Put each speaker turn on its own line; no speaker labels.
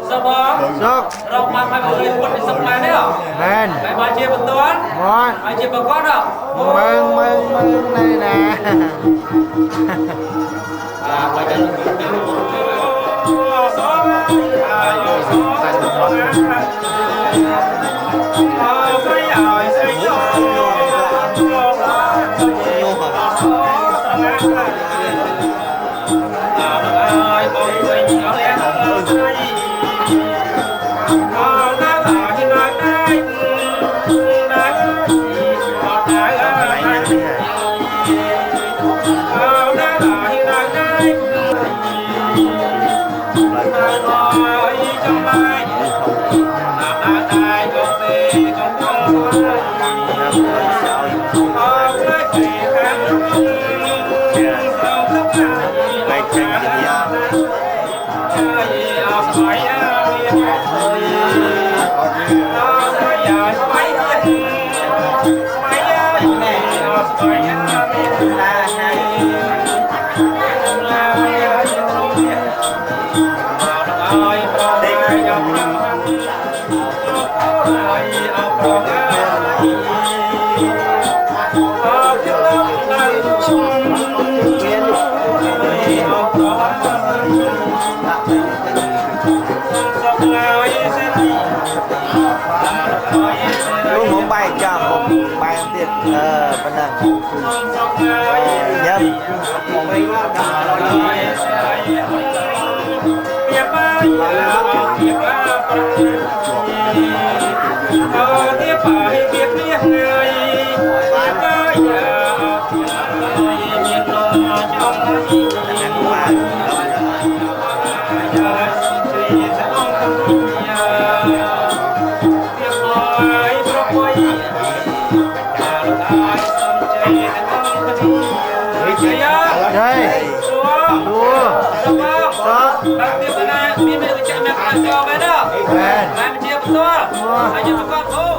sập bóng rộng mà phải người quân bị sập lại đấy hả
men
phải bao chia một toán
ngon
bao chia bằng con đâu
mừng này nè
bây giờ
luôn muốn bay cho một bay em tiệt bên này nhâm đây đua đó
Hãy subscribe cho kênh Ghiền Mì Gõ để không bỏ lỡ những video hấp dẫn.